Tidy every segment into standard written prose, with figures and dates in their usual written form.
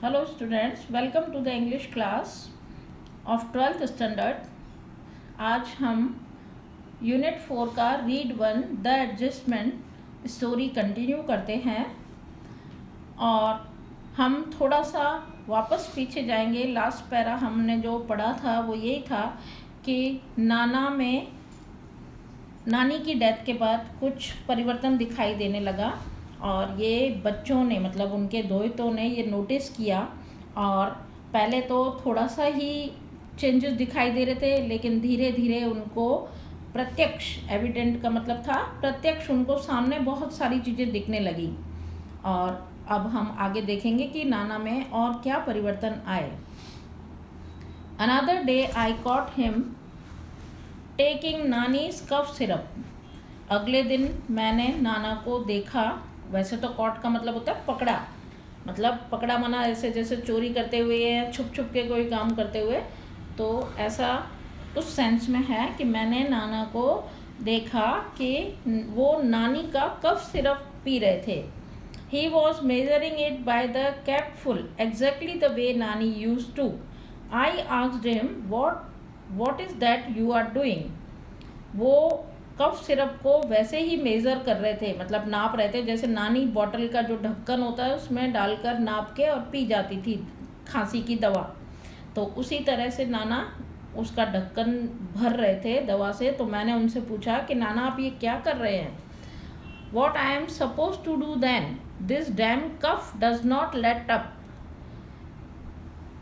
Hello students, welcome to the English class of 12th standard। आज हम unit 4 का read 1 the adjustment story continue करते हैं और हम थोड़ा सा वापस पीछे जाएंगे। लास्ट पैरा हमने जो पढ़ा था वो यही था कि नानी की डेथ के बाद कुछ परिवर्तन दिखाई देने लगा और ये बच्चों ने मतलब उनके दोहितों ने ये नोटिस किया और पहले तो थोड़ा सा ही चेंजेस दिखाई दे रहे थे, लेकिन धीरे धीरे उनको प्रत्यक्ष, एविडेंट का मतलब था प्रत्यक्ष, उनको सामने बहुत सारी चीज़ें दिखने लगी। और अब हम आगे देखेंगे कि नाना में और क्या परिवर्तन आए। Another day I caught him taking Nani's cough syrup. अगले दिन मैंने नाना को देखा। वैसे तो कॉट का मतलब होता है पकड़ा, मतलब पकड़ा माना ऐसे जैसे चोरी करते हुए या छुप छुप के कोई काम करते हुए, तो ऐसा उस सेंस में है कि मैंने नाना को देखा कि वो नानी का कफ सिरप पी रहे थे। He was measuring it by the capful exactly the way नानी use to. I asked him what is that you are doing. वो कफ सिरप को वैसे ही मेज़र कर रहे थे, मतलब नाप रहे थे, जैसे नानी बॉटल का जो ढक्कन होता है उसमें डालकर नाप के और पी जाती थी खांसी की दवा। तो उसी तरह से नाना उसका ढक्कन भर रहे थे दवा से। तो मैंने उनसे पूछा कि नाना आप ये क्या कर रहे हैं। What I am suppose to do then, this damn cough does not let up.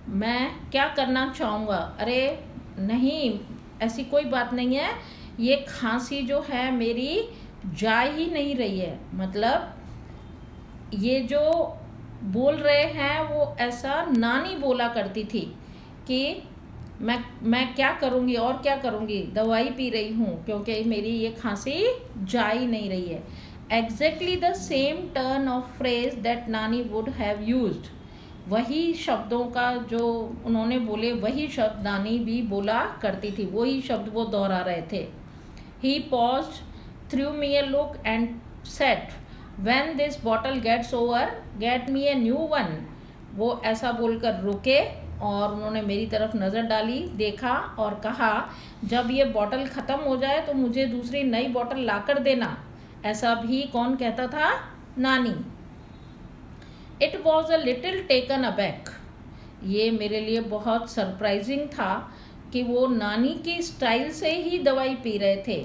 मैं क्या करना चाहूँगा। अरे नहीं, ऐसी कोई बात नहीं है, ये खांसी जो है मेरी जा ही नहीं रही है। मतलब ये जो बोल रहे हैं वो ऐसा नानी बोला करती थी कि मैं क्या करूँगी और क्या करूँगी, दवाई पी रही हूँ क्योंकि मेरी ये खांसी जा ही नहीं रही है। Exactly the same turn off phrase that नानी वुड हैव यूज्ड। वही शब्दों का जो उन्होंने बोले वही शब्द नानी भी बोला करती थी, वही शब्द वो दोहरा रहे थे। He paused, threw me a look and said, when this bottle gets over, get me a new one। वो ऐसा बोलकर रुके और उन्होंने मेरी तरफ नज़र डाली, देखा और कहा, जब ये बॉटल ख़त्म हो जाए तो मुझे दूसरी नई बॉटल ला कर देना। ऐसा भी कौन कहता था? नानी। It was a little taken aback। ये मेरे लिए बहुत सरप्राइजिंग था कि वो नानी की स्टाइल से ही दवाई पी रहे थे।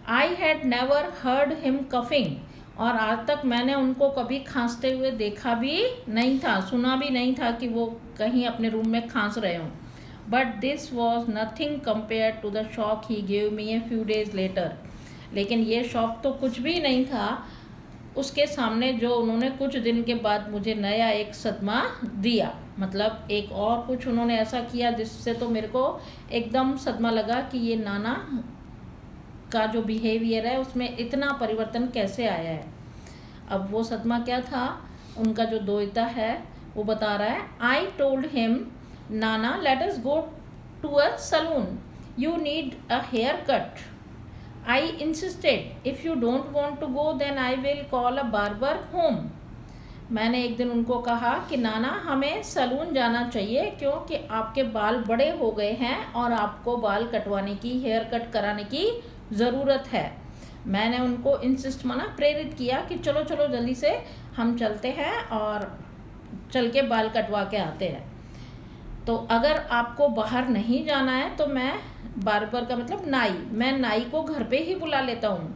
I had never heard him coughing. और आज तक मैंने उनको कभी खांसते हुए देखा भी नहीं था, सुना भी नहीं था कि वो कहीं अपने रूम में खांस रहे हों। But this was nothing compare to the shock he gave me a few days later. लेकिन ये शॉक तो कुछ भी नहीं था उसके सामने जो उन्होंने कुछ दिन के बाद मुझे नया एक सदमा दिया। मतलब एक और कुछ उन्होंने ऐसा किया जिससे तो मेरे को एकदम सदमा लगा कि ये नाना का जो बिहेवियर है उसमें इतना परिवर्तन कैसे आया है। अब वो सदमा क्या था, उनका जो दोहिता है वो बता रहा है, I told him Nana let us go to a salon, you need a haircut. I insisted, if you don't want to go then I will call a barber home। मैंने एक दिन उनको कहा कि नाना हमें सलून जाना चाहिए क्योंकि आपके बाल बड़े हो गए हैं और आपको बाल कटवाने की, हेयर कट कराने की ज़रूरत है। मैंने उनको इंसिस्ट माना, प्रेरित किया कि चलो चलो जल्दी से हम चलते हैं और चल के बाल कटवा के आते हैं। तो अगर आपको बाहर नहीं जाना है तो मैं बार्बर का मतलब नाई, मैं नाई को घर पे ही बुला लेता हूँ।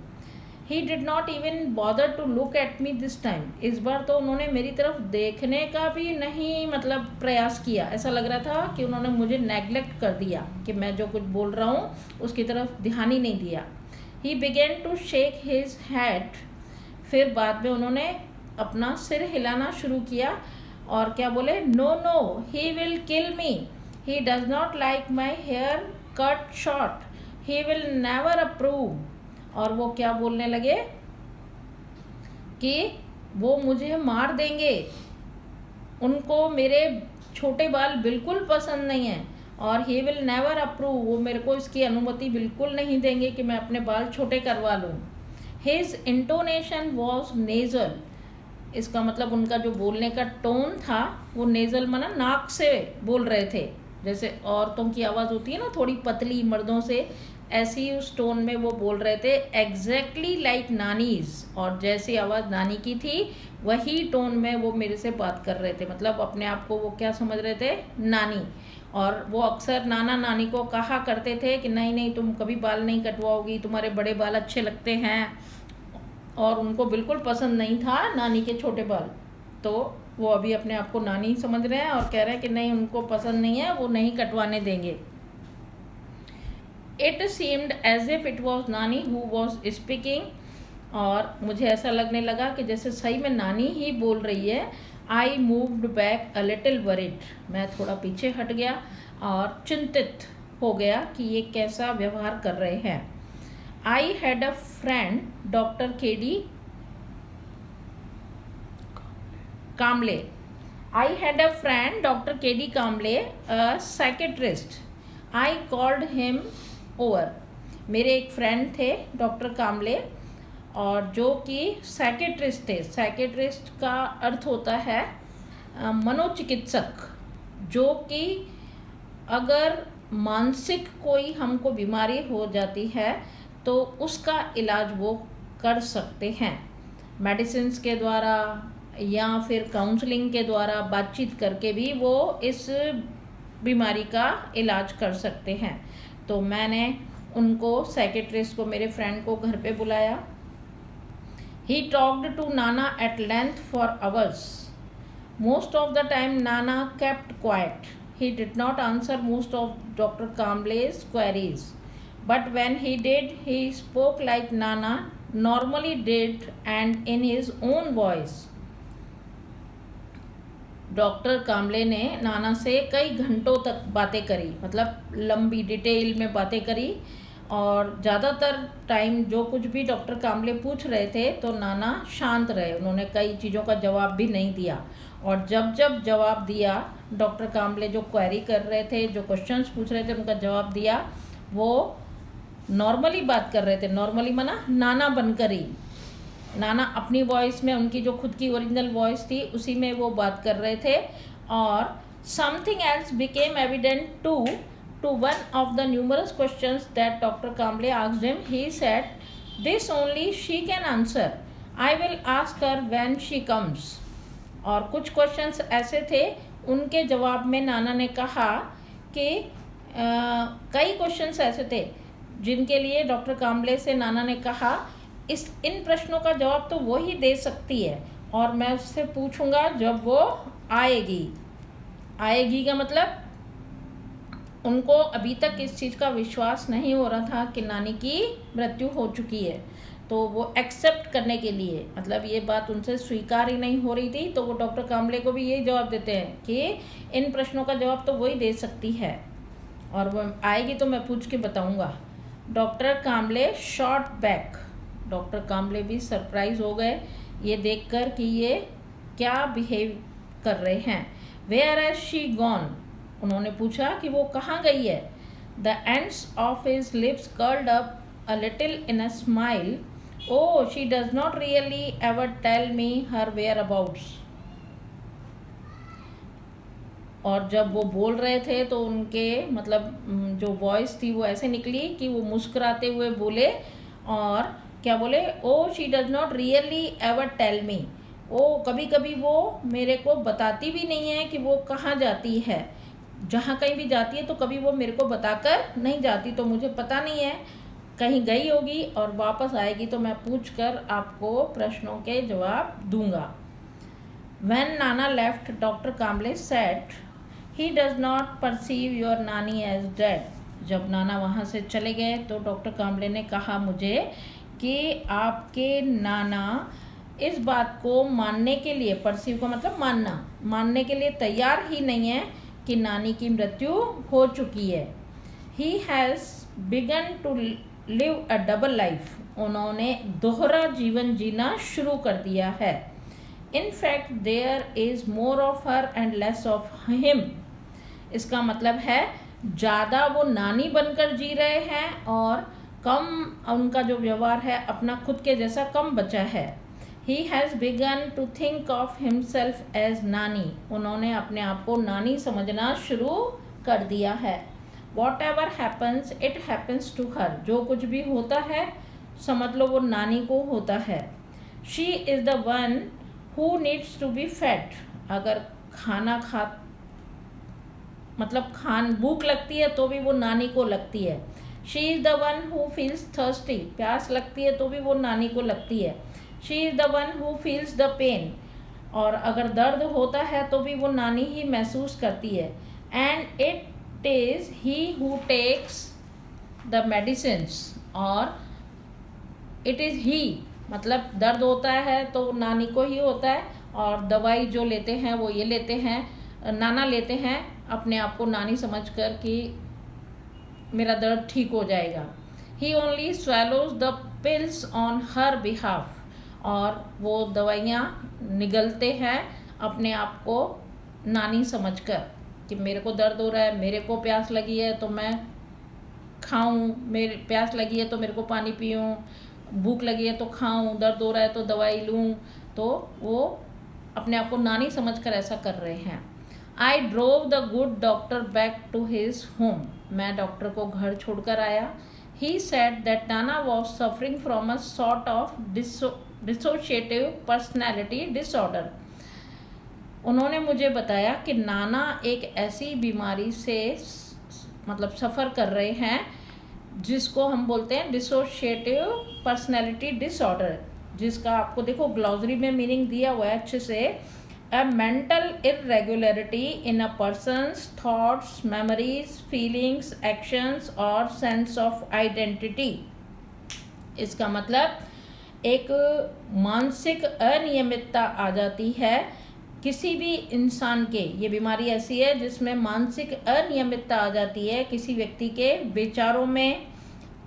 He did not even bother to look at me this time. इस बार तो उन्होंने मेरी तरफ देखने का भी नहीं मतलब प्रयास किया। ऐसा लग रहा था कि उन्होंने मुझे नेग्लेक्ट कर दिया, कि मैं जो कुछ बोल रहा हूँ उसकी तरफ ध्यान ही नहीं दिया। He began to shake his head. फिर बाद में उन्होंने अपना सिर हिलाना शुरू किया और क्या बोले, no no he will kill me, he does not like my haircut short, he will never approve. और वो क्या बोलने लगे कि वो मुझे मार देंगे, उनको मेरे छोटे बाल बिल्कुल पसंद नहीं हैं और ही विल नेवर अप्रूव, वो मेरे को इसकी अनुमति बिल्कुल नहीं देंगे कि मैं अपने बाल छोटे करवा लूँ। His intonation was nasal. इसका मतलब उनका जो बोलने का टोन था वो नेज़ल माना नाक से बोल रहे थे, जैसे औरतों की आवाज़ होती है ना थोड़ी पतली मर्दों से, ऐसी उस टोन में वो बोल रहे थे, एग्जैक्टली लाइक नानीज। और जैसी आवाज़ नानी की थी वही टोन में वो मेरे से बात कर रहे थे, मतलब अपने आप को वो क्या समझ रहे थे, नानी। और वो अक्सर नाना नानी को कहा करते थे कि नहीं नहीं तुम कभी बाल नहीं कटवाओगी, तुम्हारे बड़े बाल अच्छे लगते हैं। और उनको बिल्कुल पसंद नहीं था नानी के छोटे बाल, तो वो अभी अपने आप को नानी समझ रहे हैं और कह रहे हैं कि नहीं उनको पसंद नहीं है, वो नहीं कटवाने देंगे। It seemed as if it was Nani who was speaking, और मुझे ऐसा लगने लगा कि जैसे सही में नानी ही बोल रही है। I moved back a little worried, मैं थोड़ा पीछे हट गया और चिंतित हो गया कि ये कैसा व्यवहार कर रहे हैं। I had a friend doctor KD Kamle, I had a friend doctor KD Kamle, a psychiatrist. I called him over, मेरे एक फ्रेंड थे डॉक्टर कामले और जो कि साइकेट्रिस्ट थे। साइकेट्रिस्ट का अर्थ होता है मनोचिकित्सक, जो कि अगर मानसिक कोई हमको बीमारी हो जाती है तो उसका इलाज वो कर सकते हैं, मेडिसिन्स के द्वारा या फिर काउंसलिंग के द्वारा बातचीत करके भी वो इस बीमारी का इलाज कर सकते हैं। तो मैंने उनको साइकेट्रिस्ट को, मेरे फ्रेंड को घर पे बुलाया। He talked to Nana at length for hours. Most of the time Nana kept quiet. He did not answer most of Dr. Kamble's queries. But when he did, he spoke like Nana normally did and in his own voice. Doctor Kamle ने नाना से कई घंटों तक बातें करी, मतलब लंबी डिटेल में बातें करी, और ज़्यादातर टाइम जो कुछ भी डॉक्टर कामले पूछ रहे थे तो नाना शांत रहे, उन्होंने कई चीज़ों का जवाब भी नहीं दिया। और जब जब जवाब दिया, डॉक्टर कामले जो क्वेरी कर रहे थे, जो क्वेश्चंस पूछ रहे थे, उनका जवाब दिया। वो नॉर्मली बात कर रहे थे, नॉर्मली माना नाना बनकर ही, नाना अपनी वॉइस में, उनकी जो खुद की ओरिजिनल वॉइस थी उसी में वो बात कर रहे थे। और something else became evident to one of the numerous questions that doctor Kamle asked him. He said, this only she can answer, I will ask her when she comes. और कुछ क्वेश्चंस ऐसे थे, उनके जवाब में नाना ने कहा कि कई क्वेश्चंस ऐसे थे जिनके लिए डॉक्टर कामले से नाना ने कहा इन प्रश्नों का जवाब तो वो ही दे सकती है, और मैं उससे पूछूंगा जब वो आएगी। आएगी का मतलब उनको अभी तक इस चीज़ का विश्वास नहीं हो रहा था कि नानी की मृत्यु हो चुकी है, तो वो एक्सेप्ट करने के लिए, मतलब ये बात उनसे स्वीकार ही नहीं हो रही थी, तो वो डॉक्टर कामले को भी यही जवाब देते हैं कि इन प्रश्नों का जवाब तो वही दे सकती है, और वो आएगी तो मैं पूछ के बताऊंगा। डॉक्टर कामले शॉट बैक, डॉक्टर कामले भी सरप्राइज हो गए ये देखकर कि ये क्या बिहेव कर रहे हैं। वेयर हैज शी गॉन, उन्होंने पूछा कि वो कहाँ गई है। The ends of his lips curled up a little in a smile. Oh, she does not really ever tell me her whereabouts. और जब वो बोल रहे थे तो उनके मतलब जो वॉइस थी वो ऐसे निकली कि वो मुस्कुराते हुए बोले, और क्या बोले, oh she does not really ever tell me, ओ कभी कभी वो मेरे को बताती भी नहीं है कि वो कहाँ जाती है, जहाँ कहीं भी जाती है तो कभी वो मेरे को बताकर नहीं जाती, तो मुझे पता नहीं है, कहीं गई होगी और वापस आएगी तो मैं पूछ कर आपको प्रश्नों के जवाब दूंगा। When Nana left, Dr. Kamble said, he does not perceive your नानी as dead. जब नाना वहाँ से चले गए तो डॉक्टर कामले ने कहा मुझे कि आपके नाना इस बात को मानने के लिए, परसीव का मतलब मानना, मानने के लिए तैयार ही नहीं है कि नानी की मृत्यु हो चुकी है। He has begun to live a double life. उन्होंने दोहरा जीवन जीना शुरू कर दिया है। In fact, there is more of her and less of him. इसका मतलब है ज़्यादा वो नानी बनकर जी रहे हैं और कम उनका जो व्यवहार है अपना खुद के जैसा कम बचा है। He has begun to think of himself as नानी. उन्होंने अपने आप को नानी समझना शुरू कर दिया है. Whatever happens, it happens to her. जो कुछ भी होता है समझ लो वो नानी को होता है. She is the one who needs to be fed. अगर खाना भूख लगती है तो भी वो नानी को लगती है. She is the one who feels thirsty. प्यास लगती है तो भी वो नानी को लगती है. She is the one who feels the pain. और अगर दर्द होता है तो भी वो नानी ही महसूस करती है. And it is he who takes the medicines. और it is he मतलब दर्द होता है तो नानी को ही होता है, और दवाई जो लेते हैं वो ये लेते हैं, नाना लेते हैं अपने आप को नानी समझकर कि मेरा दर्द ठीक हो जाएगा. He only swallows the pills on her behalf. और वो दवाइयाँ निगलते हैं अपने आप को नानी समझकर कि मेरे को दर्द हो रहा है, मेरे को प्यास लगी है तो मैं खाऊं, मेरे प्यास लगी है तो मेरे को पानी पीऊं, भूख लगी है तो खाऊं, दर्द हो रहा है तो दवाई लूं. तो वो अपने आप को नानी समझकर ऐसा कर रहे हैं. I drove the good doctor back to his home. मैं डॉक्टर को घर छोड़कर आया. He said that Nana was suffering from a sort of dissociative personality disorder. उन्होंने मुझे बताया कि नाना एक ऐसी बीमारी से सफ़र कर रहे हैं जिसको हम बोलते हैं डिसोशिएटिव पर्सनैलिटी डिसऑर्डर, जिसका आपको देखो ग्लॉसरी में मीनिंग दिया हुआ है अच्छे से. A mental irregularity in a person's thoughts, memories, feelings, actions or sense of identity. इसका मतलब एक मानसिक अनियमितता आ जाती है किसी भी इंसान के. ये बीमारी ऐसी है जिसमें मानसिक अनियमितता आ जाती है किसी व्यक्ति के विचारों में,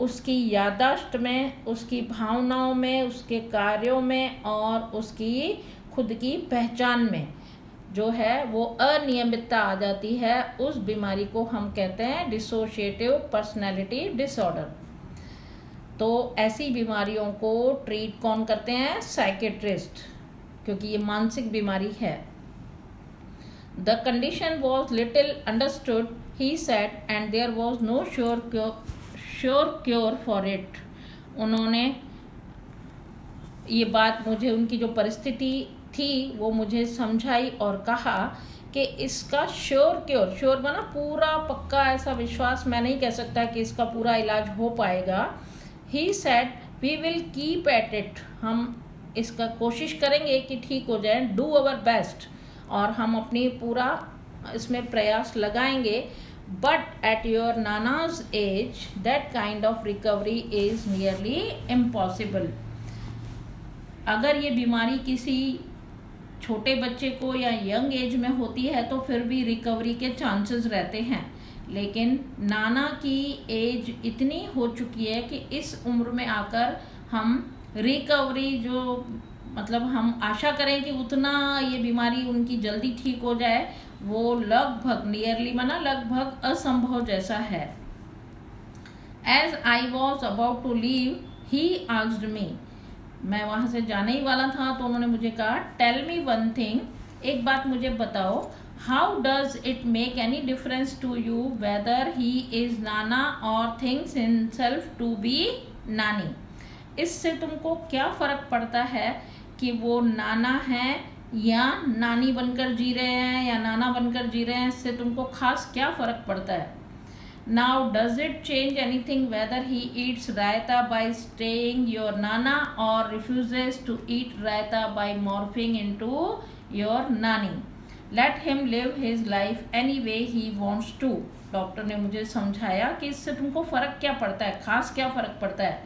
उसकी याददाश्त में, उसकी भावनाओं में, उसके कार्यों में और उसकी खुद की पहचान में जो है वो अनियमितता आ जाती है. उस बीमारी को हम कहते हैं डिसोशिएटिव पर्सनैलिटी डिसऑर्डर. तो ऐसी बीमारियों को ट्रीट कौन करते हैं? साइकेट्रिस्ट, क्योंकि ये मानसिक बीमारी है. The condition was little understood he said and there was no sure cure for it. उन्होंने ये बात मुझे, उनकी जो परिस्थिति थी वो मुझे समझाई और कहा कि इसका श्योर क्योर, श्योर बना पूरा पक्का ऐसा विश्वास मैं नहीं कह सकता कि इसका पूरा इलाज हो पाएगा. He said we will keep at it. हम इसका कोशिश करेंगे कि ठीक हो जाए. Do our best. और हम अपनी पूरा इसमें प्रयास लगाएंगे. बट एट योर नानाज age that kind of recovery is nearly impossible. अगर ये बीमारी किसी छोटे बच्चे को या यंग एज में होती है तो फिर भी रिकवरी के चांसेस रहते हैं, लेकिन नाना की एज इतनी हो चुकी है कि इस उम्र में आकर हम रिकवरी जो हम आशा करें कि उतना ये बीमारी उनकी जल्दी ठीक हो जाए, वो लगभग नियरली लगभग असंभव जैसा है. As I was about to leave he asked me. मैं वहाँ से जाने ही वाला था तो उन्होंने मुझे कहा टेल मी वन थिंग. एक बात मुझे बताओ. How does it make any difference to you whether he is Nana or things himself to be नानी. इससे तुमको क्या फ़र्क पड़ता है कि वो नाना है या नानी बनकर जी रहे हैं या नाना बनकर जी रहे हैं? इससे तुमको खास क्या फ़र्क पड़ता है? Now does it change anything whether he eats raita by staying your nana or refuses to eat raita by morphing into your nani? Let him live his life any way he wants to. Doctor ने मुझे समझाया कि इससे तुमको फ़र्क क्या पड़ता है, खास क्या फ़र्क पड़ता है.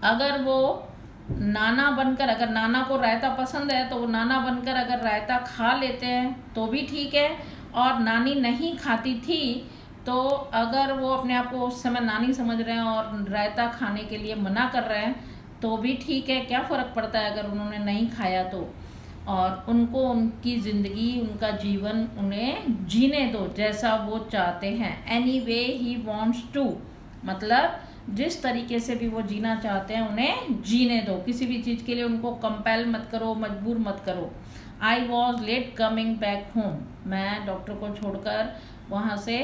अगर वो नाना बनकर, अगर नाना को रायता पसंद है तो वो नाना बनकर अगर रायता खा लेते हैं तो भी ठीक है, और नानी नहीं खाती थी तो अगर वो अपने आप को उस समय नानी समझ रहे हैं और रायता खाने के लिए मना कर रहे हैं तो भी ठीक है. क्या फ़र्क पड़ता है अगर उन्होंने नहीं खाया तो? और उनको उनकी ज़िंदगी, उनका जीवन उन्हें जीने दो जैसा वो चाहते हैं. Anyway he wants to, मतलब जिस तरीके से भी वो जीना चाहते हैं उन्हें जीने दो, किसी भी चीज़ के लिए उनको कंपेल मत करो, मजबूर मत करो। I was late coming back home, मैं डॉक्टर को छोड़कर वहाँ से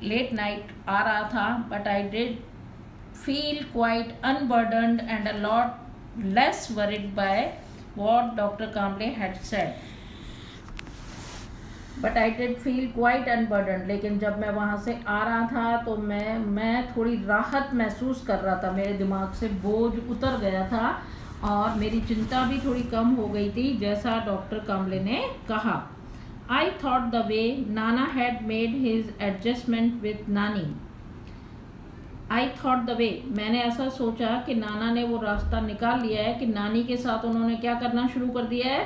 लेट नाइट आ रहा था, but I did feel quite unburdened and a lot less worried by what Dr. Kamble had said. But I did feel quite unburdened. लेकिन जब मैं वहाँ से आ रहा था तो मैं थोड़ी राहत महसूस कर रहा था, मेरे दिमाग से बोझ उतर गया था और मेरी चिंता भी थोड़ी कम हो गई थी, जैसा डॉक्टर काम्बले ने कहा। I thought the way Nana had made his adjustment with Nani. I thought the way, मैंने ऐसा सोचा कि नाना ने वो रास्ता निकाल लिया है कि नानी के साथ उन्होंने क्या करना शुरू कर दिया है,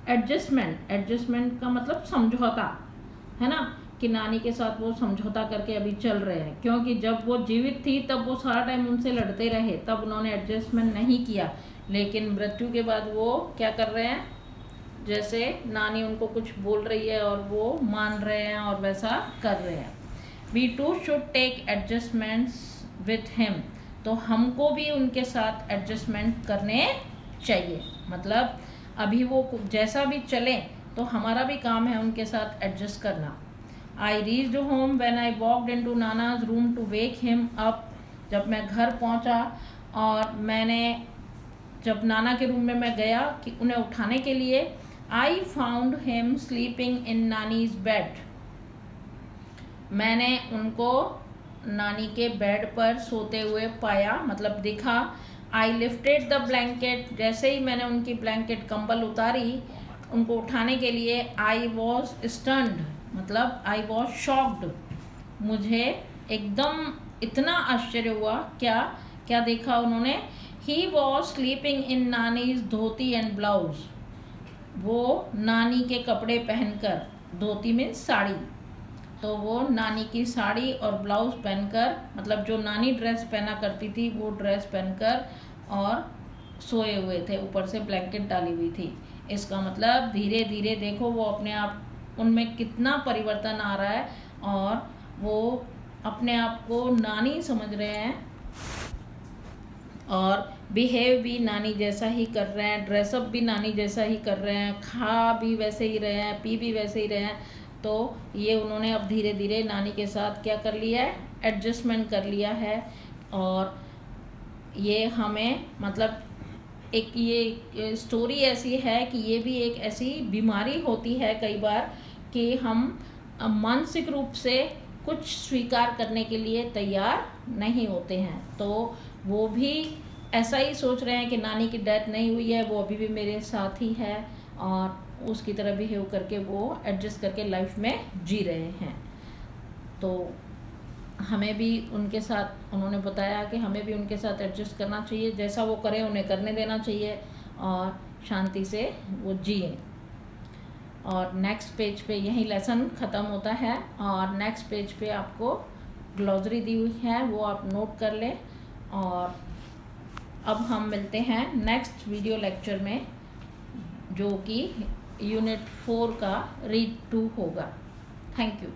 एडजस्टमेंट। एडजस्टमेंट का मतलब समझौता है ना, कि नानी के साथ वो समझौता करके अभी चल रहे हैं, क्योंकि जब वो जीवित थी तब वो सारा टाइम उनसे लड़ते रहे, तब उन्होंने एडजस्टमेंट नहीं किया। लेकिन मृत्यु के बाद वो क्या कर रहे हैं, जैसे नानी उनको कुछ बोल रही है और वो मान रहे हैं और वैसा कर रहे हैं। We too should take adjustments with him, तो हमको भी उनके साथ एडजस्टमेंट करने चाहिए। मतलब अभी वो जैसा भी चले तो हमारा भी काम है उनके साथ एडजस्ट करना। I reached home when I walked into नानाज room to wake him up, जब मैं घर पहुंचा और मैंने जब नाना के रूम में मैं गया कि उन्हें उठाने के लिए, I found him sleeping in nannies bed, मैंने उनको नानी के बेड पर सोते हुए पाया, मतलब दिखा। आई लिफ्टेड द ब्लैंकेट, जैसे ही मैंने उनकी ब्लैंकेट कंबल उतारी उनको उठाने के लिए, आई वॉज स्टन्ड, मतलब आई वॉज शॉक्ड, मुझे एकदम इतना आश्चर्य हुआ। क्या क्या देखा उन्होंने, he was sleeping in nannies dhoti and blouse, वो नानी के कपड़े पहनकर, धोती मीन्स साड़ी, तो वो नानी की साड़ी और ब्लाउज पहनकर, मतलब जो नानी ड्रेस पहना करती थी वो ड्रेस पहनकर और सोए हुए थे, ऊपर से ब्लैंकेट डाली हुई थी। इसका मतलब धीरे धीरे देखो वो अपने आप, उनमें कितना परिवर्तन आ रहा है और वो अपने आप को नानी समझ रहे हैं और बिहेव भी नानी जैसा ही कर रहे हैं, ड्रेसअप भी नानी जैसा ही कर रहे हैं, खा भी वैसे ही रहे हैं, पी भी वैसे ही रहे हैं। तो ये उन्होंने अब धीरे धीरे नानी के साथ क्या कर लिया है, एडजस्टमेंट कर लिया है। और ये हमें मतलब एक ये स्टोरी ऐसी है कि ये भी एक ऐसी बीमारी होती है कई बार कि हम मानसिक रूप से कुछ स्वीकार करने के लिए तैयार नहीं होते हैं, तो वो भी ऐसा ही सोच रहे हैं कि नानी की डेथ नहीं हुई है, वो अभी भी मेरे साथ ही है और उसकी तरह बिहेव करके वो एडजस्ट करके लाइफ में जी रहे हैं। तो हमें भी उनके साथ, उन्होंने बताया कि हमें भी उनके साथ एडजस्ट करना चाहिए, जैसा वो करें उन्हें करने देना चाहिए और शांति से वो जिए। और नेक्स्ट पेज पे यही लेसन ख़त्म होता है और नेक्स्ट पेज पे आपको ग्लॉसरी दी हुई है, वो आप नोट कर लें। और अब हम मिलते हैं नेक्स्ट वीडियो लेक्चर में, जो कि यूनिट 4 का रीड 2 होगा। Thank you.